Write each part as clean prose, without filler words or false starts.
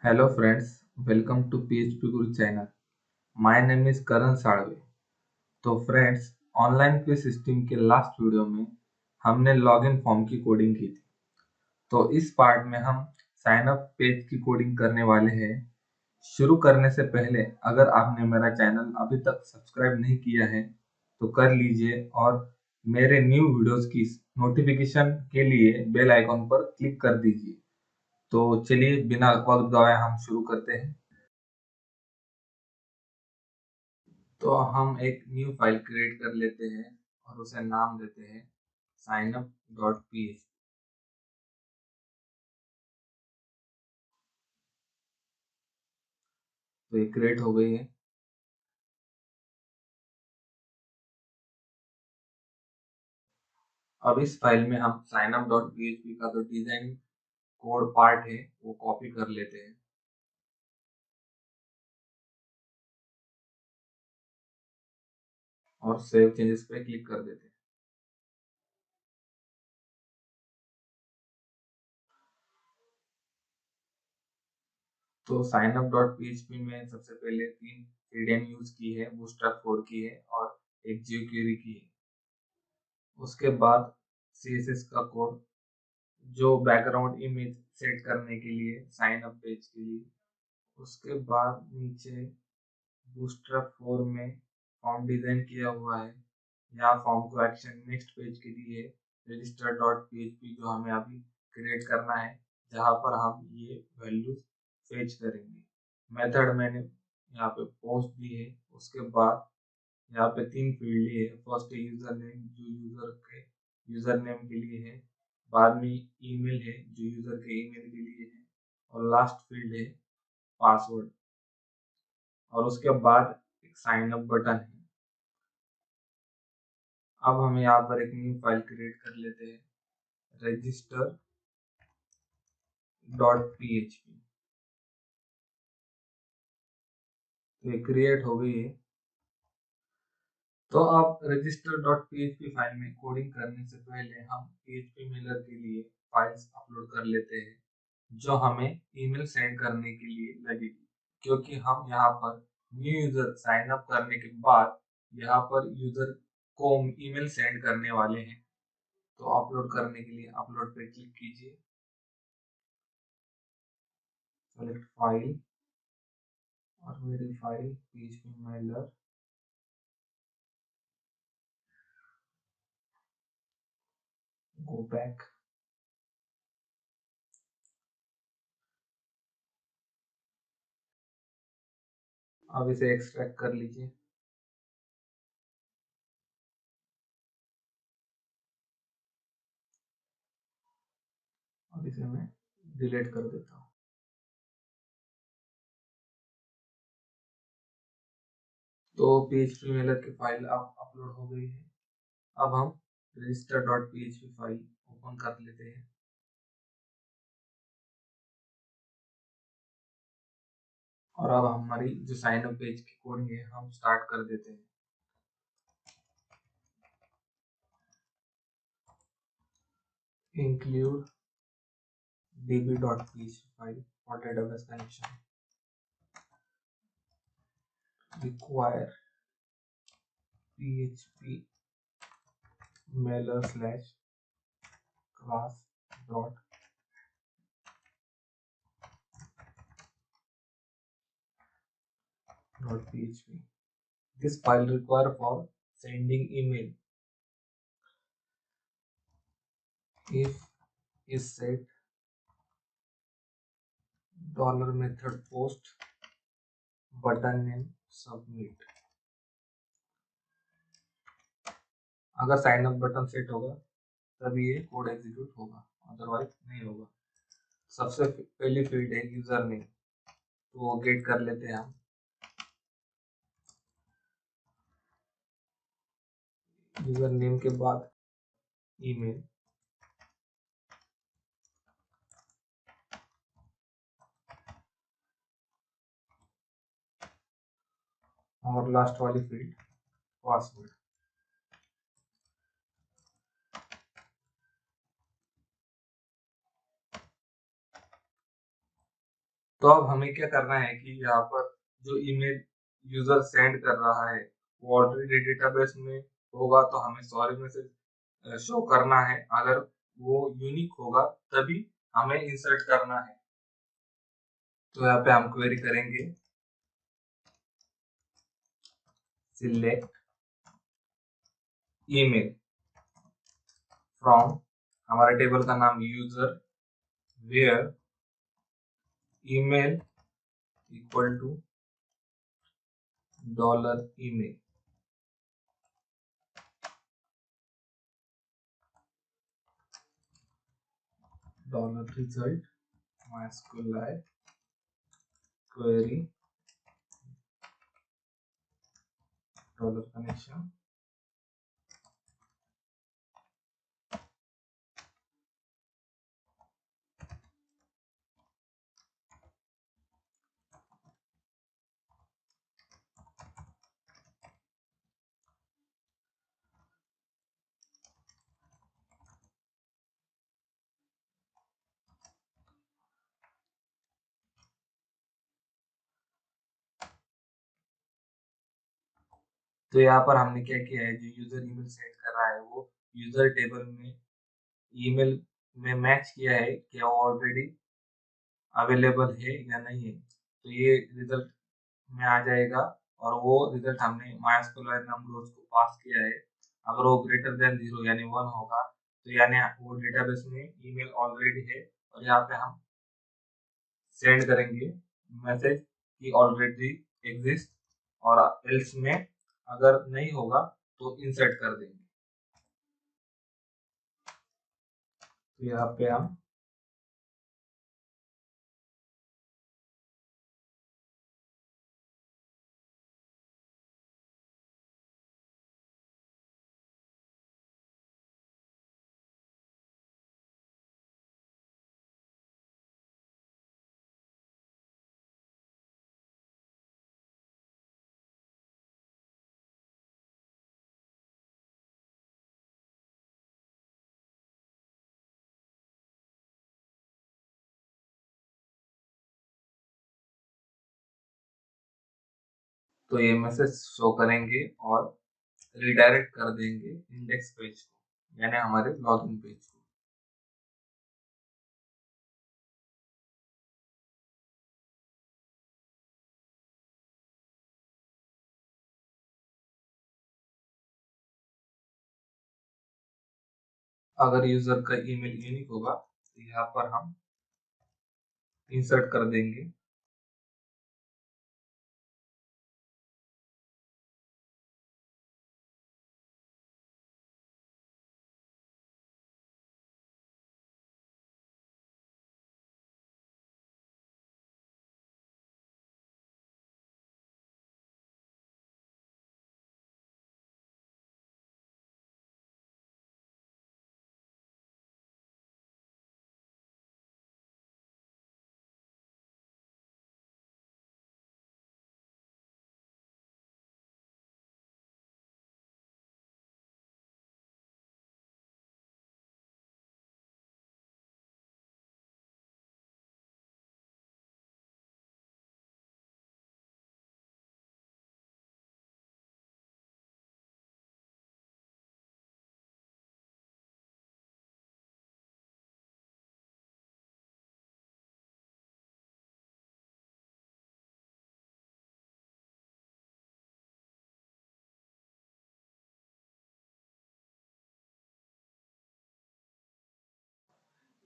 Hello friends, welcome to PHP Guru channel. My name is Karan साड़वे। तो friends, online quiz system के last video में हमने login form की coding की थी। तो इस पार्ट में हम साइन अप पेज की कोडिंग करने वाले हैं। शुरू करने से पहले अगर आपने मेरा चैनल अभी तक सब्सक्राइब नहीं किया है तो कर लीजिए और मेरे न्यू वीडियोस की नोटिफिकेशन के लिए बेल आइकॉन पर क्लिक कर दीजिए। तो चलिए बिना वक्त गवाए हम शुरू करते हैं। तो हम एक न्यू फाइल क्रिएट कर लेते हैं और उसे नाम देते हैं signup.php। तो ये क्रिएट हो गई है। अब इस फाइल में हम signup.php का जो डिजाइन कोड पार्ट है वो कॉपी कर लेते हैं और सेव चेंजेस पे क्लिक कर देते हैं। तो signup.php में सबसे पहले 3 CDN यूज की है, बूटस्ट्रैप 4 की है और एक jQuery की है। उसके बाद CSS का कोड जो बैकग्राउंड इमेज सेट करने के लिए साइन अप पेज के लिए। उसके बाद नीचे बूटस्ट्रैप 4 में फॉर्म डिजाइन किया हुआ है। यहाँ फॉर्म को एक्शन नेक्स्ट पेज के लिए रजिस्टर डॉट पीएचपी जो हमें अभी क्रिएट करना है, जहाँ पर हम ये वैल्यूज फेच करेंगे। मेथड मैंने यहाँ पे पोस्ट दी है। उसके बाद यहाँ पे 3 फील्ड है। फर्स्ट यूजर नेम जो यूजर के यूजर नेम के लिए है, बाद में ईमेल है जो यूजर के ईमेल के लिए है, और लास्ट फील्ड है पासवर्ड। और उसके बाद एक साइन अप बटन है। अब हम यहाँ पर एक न्यू फाइल क्रिएट कर लेते हैं रजिस्टर डॉट पीएचपी। तो ये क्रिएट हो गई है। तो आप रजिस्टर डॉट पीएचपी फाइल में कोडिंग करने से पहले हम पीएचपी मेलर के लिए फाइल्स अपलोड कर लेते हैं जो हमें ईमेल सेंड करने के लिए लगेगी, क्योंकि हम यहाँ पर न्यू यूजर साइन अप करने के बाद यहाँ पर यूजर को ईमेल सेंड करने वाले हैं। तो अपलोड करने के लिए अपलोड पे क्लिक कीजिए, सेलेक्ट फाइल और मेरी file PHP Mailer, go back. अब इसे एक्सट्रैक्ट कर लीजिए। और इसे मैं डिलीट कर देता हूँ। तो पीएचपी मेलर की फाइल अब अपलोड हो गई है। अब हम register dot PHP file open कर लेते हैं। और अब हमारी जो साइन अप पेज की कोडिंग है हम स्टार्ट कर देते हैं। Include db.php file for database connection, require php mailer slash class dot php. This file require for sending email if is set dollar method post button name submit। अगर sign up button set होगा तभी ये code execute होगा, otherwise नहीं होगा। सबसे पहली field है यूजर नेम, तो वो गेट कर लेते हैं हम। यूजर नेम के बाद ईमेल, और लास्ट वाली फील्ड पासवर्ड। तो अब हमें क्या करना है कि यहाँ पर जो ईमेल यूजर सेंड कर रहा है वो ऑलरेडी डेटाबेस में होगा, तो हमें सॉरी मैसेज शो करना है। अगर वो यूनिक होगा तभी हमें इंसर्ट करना है। तो यहाँ पे हम क्वेरी करेंगे सिलेक्ट ईमेल फ्रॉम, हमारे टेबल का नाम user, where email equal to $email, $result MySQLite query $connection। तो यहाँ पर हमने क्या किया है, जो यूजर ईमेल सेंड कर रहा है वो यूजर टेबल में ईमेल में मैच किया है कि वो ऑलरेडी अवेलेबल है या नहीं है। तो ये रिजल्ट में आ जाएगा और वो रिजल्ट हमने MySQLite नंबर्स को पास किया है। अगर वो ग्रेटर देन 0 यानी 1 होगा तो यानी वो डेटाबेस में ईमेल ऑलरेडी है, और यहाँ पे हम सेंड करेंगे मैसेज कि ऑलरेडी एग्जिस्ट, और एल्स में अगर नहीं होगा तो इंसर्ट कर देंगे। तो यहाँ पे हम तो ये मैसेज शो करेंगे और रिडायरेक्ट कर देंगे इंडेक्स पेज को, यानी हमारे लॉगिन पेज को। अगर यूजर का ईमेल यूनिक होगा तो यहाँ पर हम इंसर्ट कर देंगे।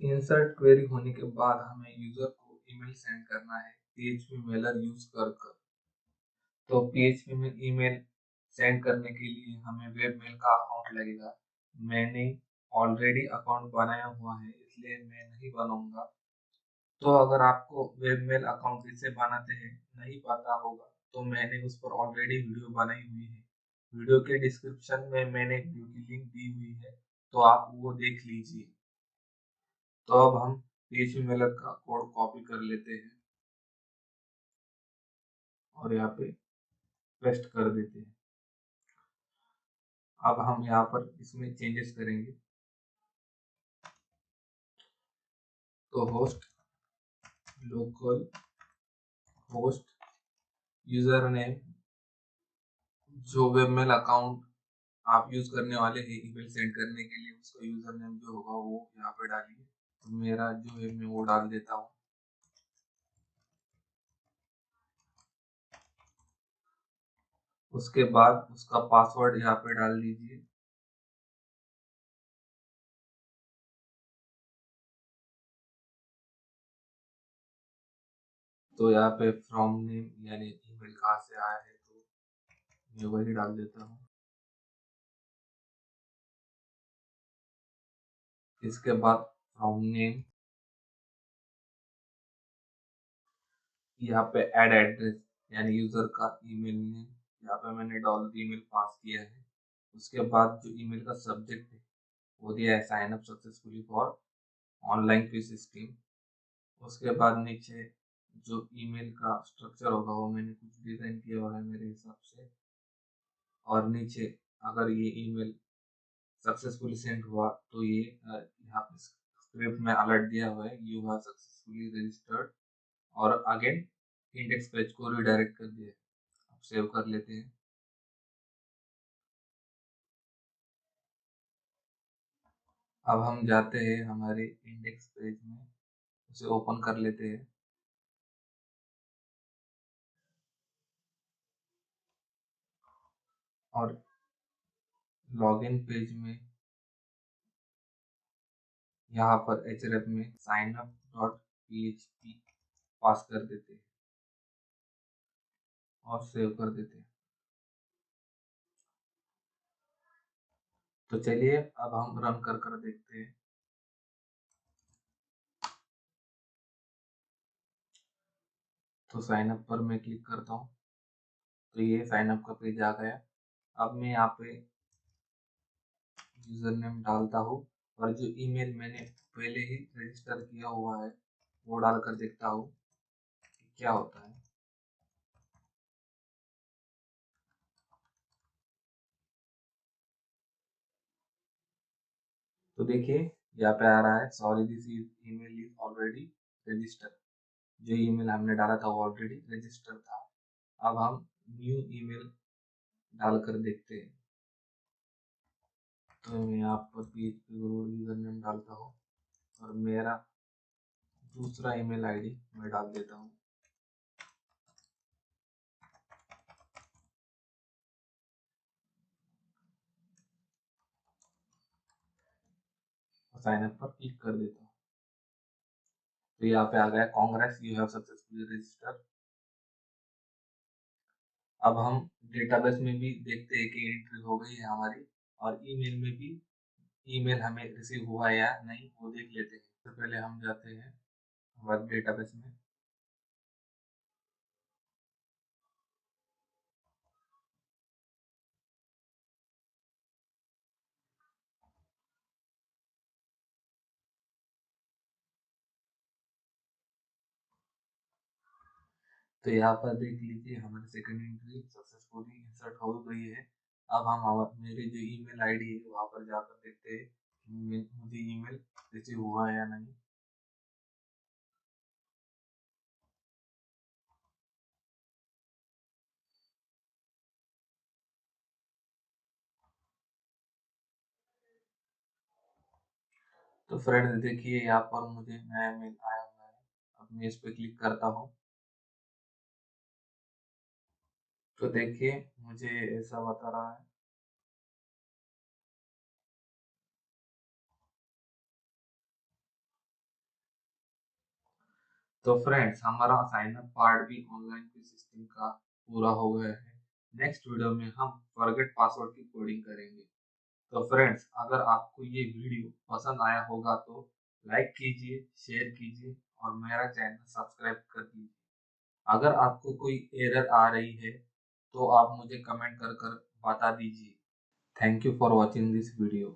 इंसर्ट क्वेरी होने के बाद हमें यूजर को ईमेल सेंड करना है PHP मेलर यूज कर। तो PHP में ईमेल सेंड करने के लिए हमें वेब मेल का अकाउंट लगेगा। मैंने ऑलरेडी अकाउंट बनाया हुआ है इसलिए मैं नहीं बनाऊंगा। तो अगर आपको वेब मेल अकाउंट कैसे बनाते हैं नहीं पता होगा तो मैंने उस पर ऑलरेडी वीडियो बनाई हुई है। वीडियो के डिस्क्रिप्शन में मैंने वीडियो की लिंक दी हुई है, तो आप वो देख लीजिए। तो अब हम PHP मेलर का कोड कॉपी कर लेते हैं और यहाँ पे पेस्ट कर देते हैं। अब हम यहाँ पर इसमें चेंजेस करेंगे। तो host local host user name, जो वेबमेल अकाउंट आप यूज करने वाले हैं ईमेल सेंड करने के लिए, उसका यूजर नेम जो होगा वो यहाँ पे डालिए। तो मेरा जो है मैं वो डाल देता हूँ। उसके बाद उसका पासवर्ड यहाँ पे डाल दीजिए। तो यहाँ पे फ्रॉम नेम यानी ईमेल कहाँ से आया है, तो मैं वही डाल देता हूँ। इसके बाद फ्रॉम नेम, यहाँ पे ऐड एड्रेस यानी यूजर का ईमेल नेम, यहाँ पे मैंने $ईमेल पास किया है। उसके बाद जो ईमेल का सब्जेक्ट है वो दिया है sign up successfully for online quiz scheme. उसके बाद नीचे जो ईमेल का स्ट्रक्चर होगा वो मैंने कुछ डिजाइन किया हुआ है मेरे हिसाब से। और नीचे अगर ये ईमेल सक्सेसफुली सेंड हुआ तो ये यहाँ पे स्क्रिप्ट में अलर्ट दिया हुआ है, यू हैव सक्सेसफुली रजिस्टर्ड, और अगेन इंडेक्स पेज को रिडायरेक्ट कर दिया है। अब सेव कर लेते हैं। अब हम जाते हैं हमारे इंडेक्स पेज में, उसे ओपन कर लेते हैं। और लॉगिन पेज में यहाँ पर href में signup.php पास कर देते हैं और सेव कर देते हैं। तो चलिए अब हम रन कर देखते हैं। तो साइन अप पर मैं क्लिक करता हूँ, तो ये साइन अप का पेज आ गया। अब मैं यहाँ पे यूजर नेम डालता हूँ और जो ईमेल मैंने पहले ही रजिस्टर किया हुआ है वो डालकर देखता हूँ कि क्या होता है। तो देखिए यहाँ पे आ रहा है sorry this email is already register. जो ईमेल हमने डाला था वो ऑलरेडी रजिस्टर था। अब हम न्यू ईमेल डालकर देखते हैं। तो मैं यहाँ पर PHP गुरु यूजर नेम डालता हूँ और मेरा दूसरा ईमेल आईडी मैं डाल देता हूँ। और साइन अप पर क्लिक कर देता हूँ। तो यहाँ पे आ गया Congress you have successfully register. अब हम डेटाबेस में भी देखते हैं कि एंट्री हो गई है हमारी, और ईमेल में भी ईमेल हमें रिसीव हुआ या नहीं वो देख लेते हैं। तो पहले हम जाते हैं हमारे डेटाबेस में। तो यहाँ पर देख लीजिए हमारी सेकंड एंट्री सक्सेसफुली इंसर्ट हो गई है। अब हम मेरी जो ईमेल आईडी है वहाँ पर जाकर देखते हैं कि मुझे ईमेल रिसीव हुआ है या नहीं। तो फ्रेंड्स देखिए यहाँ पर मुझे नया मेल आया हुआ है। अब मैं इस पर क्लिक करता हूँ। तो देखिए मुझे ऐसा बता रहा है। तो फ्रेंड्स हमारा साइन अप पार्ट भी ऑनलाइन क्विज सिस्टम का पूरा हो गया है। नेक्स्ट वीडियो में हम फॉरगेट पासवर्ड की कोडिंग करेंगे। तो फ्रेंड्स अगर आपको ये वीडियो पसंद आया होगा तो लाइक कीजिए, शेयर कीजिए और मेरा चैनल सब्सक्राइब कर दीजिए। अगर आपको कोई एरर आ रही है तो आप मुझे कमेंट कर बता दीजिए। Thank you for watching this video.